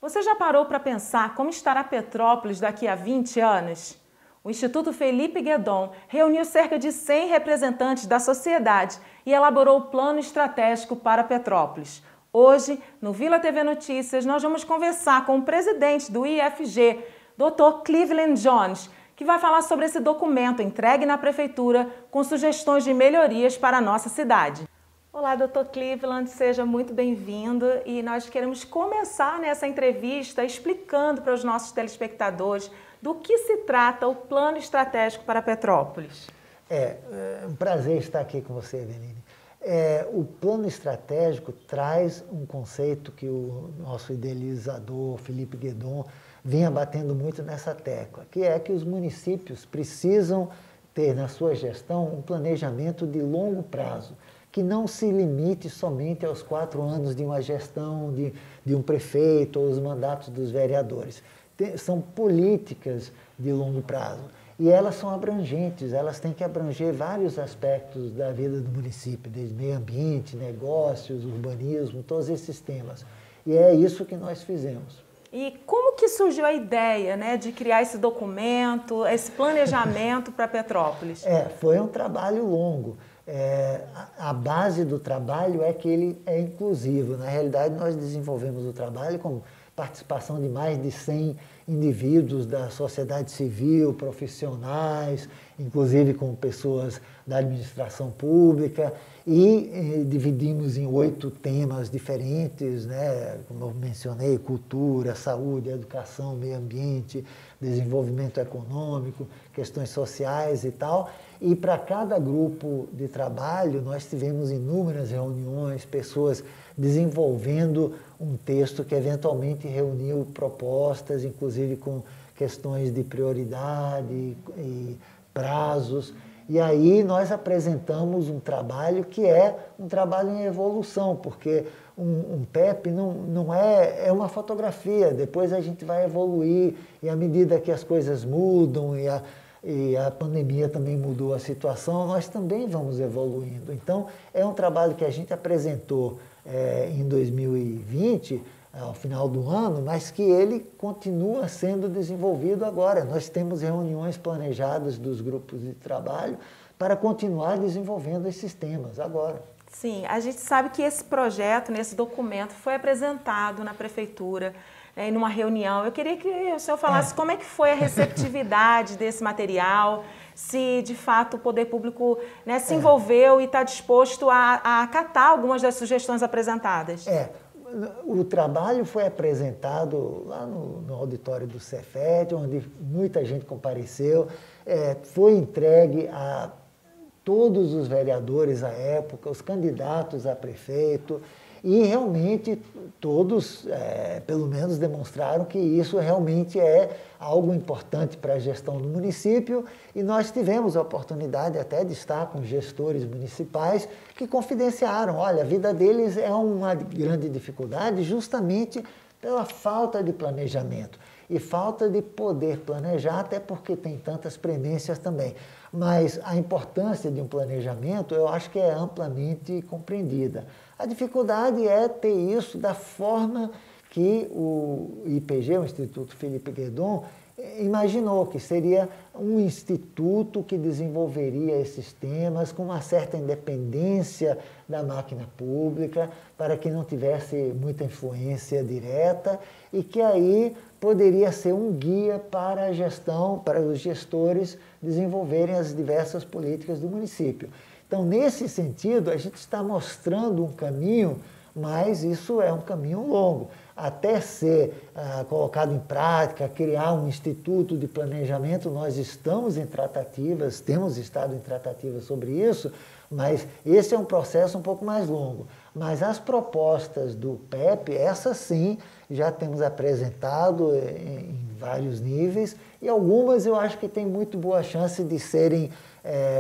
Você já parou para pensar como estará Petrópolis daqui a 20 anos? O Instituto Felipe Guedon reuniu cerca de 100 representantes da sociedade e elaborou o plano estratégico para Petrópolis. Hoje, no Vila TV Notícias, nós vamos conversar com o presidente do IFG, Dr. Cleveland Jones, que vai falar sobre esse documento entregue na Prefeitura com sugestões de melhorias para a nossa cidade. Olá, Dr. Cleveland, seja muito bem-vindo e nós queremos começar nessa entrevista explicando para os nossos telespectadores do que se trata o Plano Estratégico para Petrópolis. É um prazer estar aqui com você, Eveline. O Plano Estratégico traz um conceito que o nosso idealizador, Felipe Guedon, vinha batendo muito nessa tecla, que é que os municípios precisam ter na sua gestão um planejamento de longo prazo, que não se limite somente aos 4 anos de uma gestão de um prefeito ou os mandatos dos vereadores. São políticas de longo prazo e elas são abrangentes, elas têm que abranger vários aspectos da vida do município, desde meio ambiente, negócios, urbanismo, todos esses temas. E é isso que nós fizemos. E como que surgiu a ideia, né, de criar esse documento, esse planejamento para Petrópolis? Foi um trabalho longo. A base do trabalho é que ele é inclusivo. Na realidade, nós desenvolvemos o trabalho com participação de mais de 100 indivíduos da sociedade civil, profissionais, inclusive com pessoas da administração pública, e dividimos em 8 temas diferentes, né? Como eu mencionei, cultura, saúde, educação, meio ambiente, desenvolvimento econômico, questões sociais e tal. E para cada grupo de trabalho, nós tivemos inúmeras reuniões, pessoas desenvolvendo um texto que eventualmente reuniu propostas, inclusive com questões de prioridade e prazos. E aí nós apresentamos um trabalho que é um trabalho em evolução, porque um PEP não é uma fotografia, depois a gente vai evoluir, e à medida que as coisas mudam e a pandemia também mudou a situação, nós também vamos evoluindo. Então, é um trabalho que a gente apresentou em 2020, ao final do ano, mas que ele continua sendo desenvolvido agora. Nós temos reuniões planejadas dos grupos de trabalho para continuar desenvolvendo esses temas agora. Sim, a gente sabe que esse projeto, nesse documento, foi apresentado na Prefeitura, em uma reunião. Eu queria que o senhor falasse como é que foi a receptividade desse material, se de fato o poder público, né, se envolveu e está disposto a acatar algumas das sugestões apresentadas. O trabalho foi apresentado lá no auditório do Cefet, onde muita gente compareceu, foi entregue a todos os vereadores à época, os candidatos a prefeito, e realmente todos, pelo menos, demonstraram que isso realmente é algo importante para a gestão do município, e nós tivemos a oportunidade até de estar com gestores municipais que confidenciaram, olha, a vida deles é uma grande dificuldade justamente pela falta de planejamento e falta de poder planejar, até porque tem tantas premências também. Mas a importância de um planejamento, eu acho que é amplamente compreendida. A dificuldade é ter isso da forma que o IPG, o Instituto Felipe Guedon, imaginou, que seria um instituto que desenvolveria esses temas com uma certa independência da máquina pública, para que não tivesse muita influência direta e que aí poderia ser um guia para a gestão, para os gestores desenvolverem as diversas políticas do município. Então, nesse sentido, a gente está mostrando um caminho, mas isso é um caminho longo. Até ser colocado em prática, criar um instituto de planejamento, nós estamos em tratativas, temos estado em tratativas sobre isso, mas esse é um processo um pouco mais longo. Mas as propostas do PEP, essas sim, já temos apresentado em vários níveis, e algumas eu acho que tem muito boa chance de serem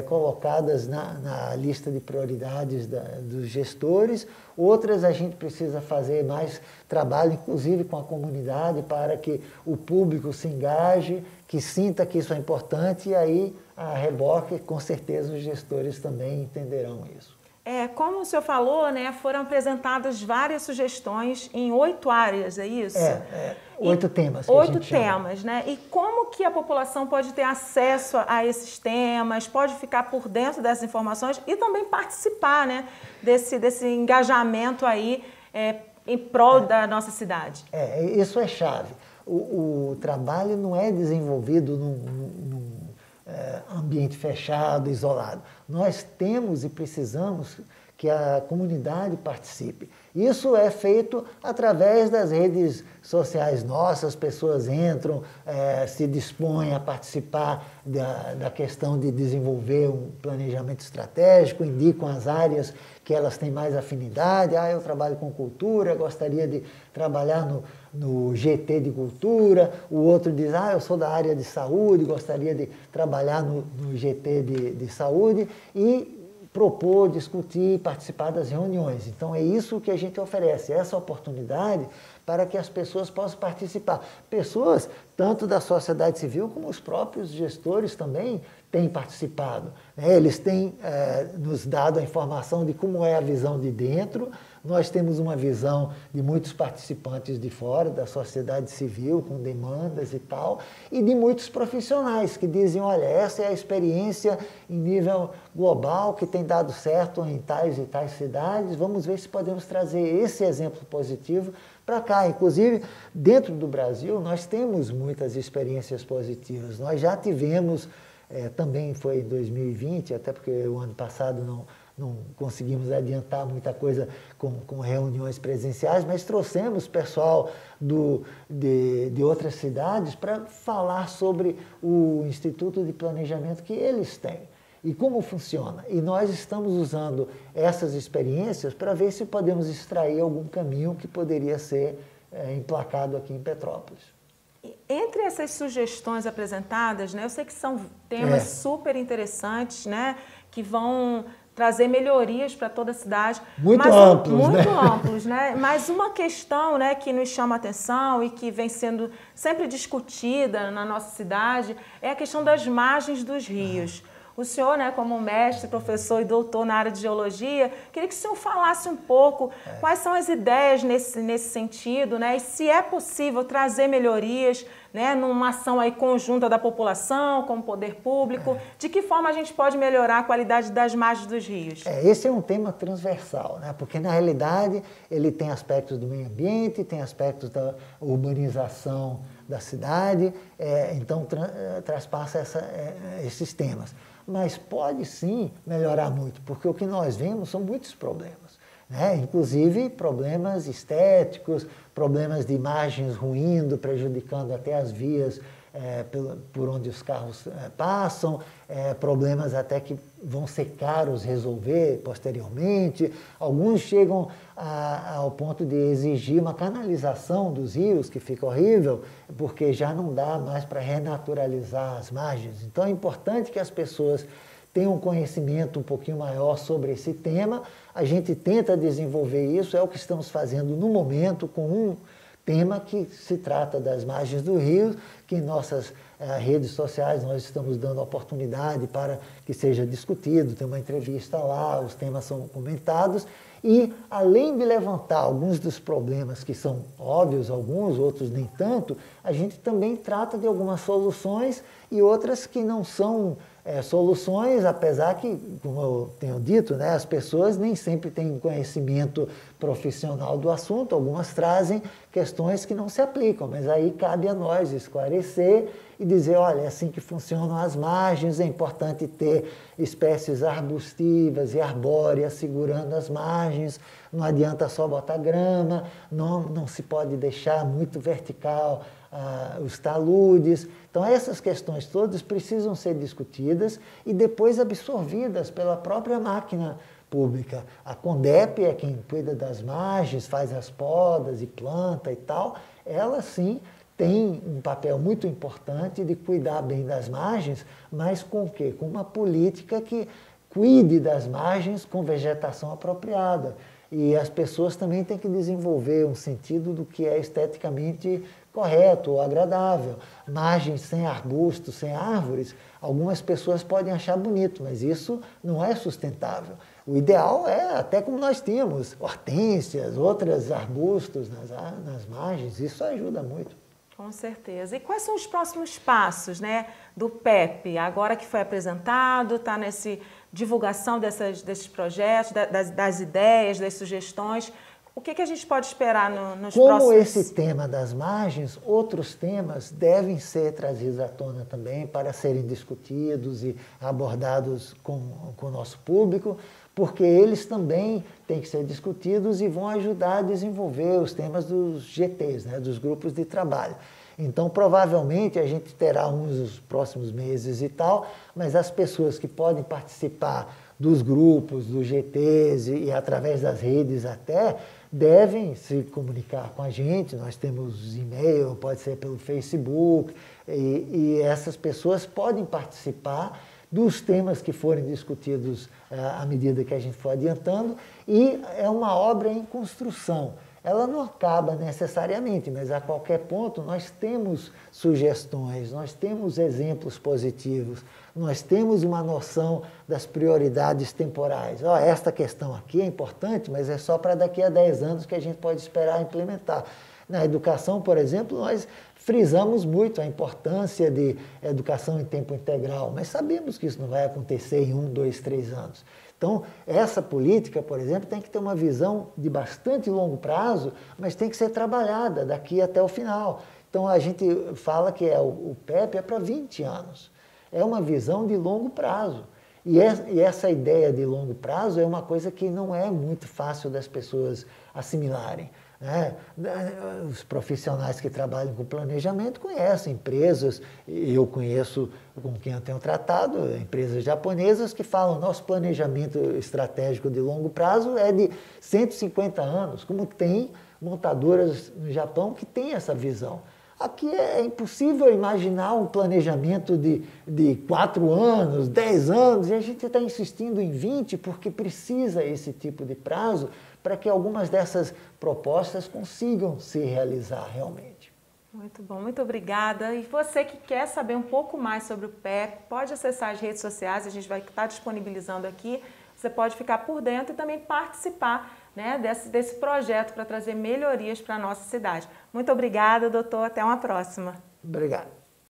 colocadas na lista de prioridades dos gestores. Outras a gente precisa fazer mais trabalho, inclusive com a comunidade, para que o público se engaje, que sinta que isso é importante, e aí, a reboque, com certeza os gestores também entenderão isso. Como o senhor falou, né, foram apresentadas várias sugestões em 8 áreas, é isso? 8 temas. 8 temas, né? E como que a população pode ter acesso a esses temas, pode ficar por dentro dessas informações e também participar, né, desse engajamento aí em prol da nossa cidade? Isso é chave. O trabalho não é desenvolvido num ambiente fechado, isolado. Nós temos e precisamos que a comunidade participe. Isso é feito através das redes sociais nossas, as pessoas entram, se dispõem a participar da questão de desenvolver um planejamento estratégico, indicam as áreas que elas têm mais afinidade. Eu trabalho com cultura, gostaria de trabalhar no GT de cultura. O outro diz, eu sou da área de saúde, gostaria de trabalhar no GT de saúde e propor, discutir, participar das reuniões. Então é isso que a gente oferece, essa oportunidade para que as pessoas possam participar. Pessoas, tanto da sociedade civil como os próprios gestores também têm participado. Eles têm nos dado a informação de como é a visão de dentro. Nós temos uma visão de muitos participantes de fora, da sociedade civil, com demandas e tal, e de muitos profissionais que dizem, olha, essa é a experiência em nível global que tem dado certo em tais e tais cidades, vamos ver se podemos trazer esse exemplo positivo para cá. Inclusive, dentro do Brasil, nós temos muitas experiências positivas. Nós já tivemos, também foi em 2020, até porque o ano passado não conseguimos adiantar muita coisa com reuniões presenciais, mas trouxemos pessoal de outras cidades para falar sobre o Instituto de Planejamento que eles têm e como funciona. E nós estamos usando essas experiências para ver se podemos extrair algum caminho que poderia ser emplacado aqui em Petrópolis. Entre essas sugestões apresentadas, né, eu sei que são temas super interessantes, né, que vão trazer melhorias para toda a cidade. Muito amplos, muito amplos, né? Mas uma questão, né, que nos chama a atenção e que vem sendo sempre discutida na nossa cidade é a questão das margens dos rios. O senhor, né, como mestre, professor e doutor na área de geologia, queria que o senhor falasse um pouco quais são as ideias nesse sentido, né, e se é possível trazer melhorias, né, numa ação aí conjunta da população, com o poder público, de que forma a gente pode melhorar a qualidade das margens dos rios? Esse é um tema transversal, né, porque na realidade ele tem aspectos do meio ambiente, tem aspectos da urbanização da cidade, então traspassa esses temas. Mas pode sim melhorar muito, porque o que nós vemos são muitos problemas, né? Inclusive problemas estéticos, problemas de imagens ruindo, prejudicando até as vias por onde os carros passam, problemas até que vão ser caros resolver posteriormente. Alguns chegam ao ponto de exigir uma canalização dos rios, que fica horrível, porque já não dá mais para renaturalizar as margens. Então é importante que as pessoas tenham um conhecimento um pouquinho maior sobre esse tema. A gente tenta desenvolver isso, é o que estamos fazendo no momento com um tema que se trata das margens do rio, que em nossas redes sociais nós estamos dando oportunidade para que seja discutido, tem uma entrevista lá, os temas são comentados, e além de levantar alguns dos problemas que são óbvios, alguns, outros nem tanto, a gente também trata de algumas soluções e outras que não são soluções, apesar que, como eu tenho dito, né, as pessoas nem sempre têm conhecimento profissional do assunto, algumas trazem questões que não se aplicam, mas aí cabe a nós esclarecer e dizer, olha, é assim que funcionam as margens, é importante ter espécies arbustivas e arbóreas segurando as margens, não adianta só botar grama, não se pode deixar muito vertical os taludes. Então essas questões todas precisam ser discutidas e depois absorvidas pela própria máquina pública. A Condep é quem cuida das margens, faz as podas e planta e tal. Ela sim tem um papel muito importante de cuidar bem das margens, mas com o quê? Com uma política que cuide das margens com vegetação apropriada. E as pessoas também têm que desenvolver um sentido do que é esteticamente correto ou agradável. Margens sem arbustos, sem árvores, algumas pessoas podem achar bonito, mas isso não é sustentável. O ideal é, até como nós temos, hortênsias, outros arbustos nas margens, isso ajuda muito. Com certeza. E quais são os próximos passos, né, do PEP? Agora que foi apresentado, está nessa divulgação desses projetos, das ideias, das sugestões. O que a gente pode esperar nos próximos... Como esse tema das margens, outros temas devem ser trazidos à tona também para serem discutidos e abordados com o nosso público, porque eles também têm que ser discutidos e vão ajudar a desenvolver os temas dos GTs, né, dos grupos de trabalho. Então, provavelmente, a gente terá uns nos próximos meses e tal, mas as pessoas que podem participar dos grupos, dos GTs e através das redes até, devem se comunicar com a gente. Nós temos e-mail, pode ser pelo Facebook, e essas pessoas podem participar dos temas que forem discutidos à medida que a gente for adiantando, e é uma obra em construção. Ela não acaba necessariamente, mas a qualquer ponto nós temos sugestões, nós temos exemplos positivos, nós temos uma noção das prioridades temporais. Esta questão aqui é importante, mas é só para daqui a 10 anos que a gente pode esperar implementar. Na educação, por exemplo, nós frisamos muito a importância de educação em tempo integral, mas sabemos que isso não vai acontecer em 1, 2, 3 anos. Então, essa política, por exemplo, tem que ter uma visão de bastante longo prazo, mas tem que ser trabalhada daqui até o final. Então, a gente fala que o PEP é para 20 anos. É uma visão de longo prazo. E essa ideia de longo prazo é uma coisa que não é muito fácil das pessoas assimilarem. Os profissionais que trabalham com planejamento conhecem empresas, eu conheço com quem eu tenho tratado, empresas japonesas que falam nosso planejamento estratégico de longo prazo é de 150 anos, como tem montadoras no Japão que têm essa visão. Aqui é impossível imaginar um planejamento de 4 anos, 10 anos, e a gente está insistindo em 20 porque precisa esse tipo de prazo para que algumas dessas propostas consigam se realizar realmente. Muito bom, muito obrigada. E você que quer saber um pouco mais sobre o PEP, pode acessar as redes sociais, a gente vai estar disponibilizando aqui. Você pode ficar por dentro e também participar, né, desse projeto para trazer melhorias para a nossa cidade. Muito obrigada, doutor. Até uma próxima. Obrigado.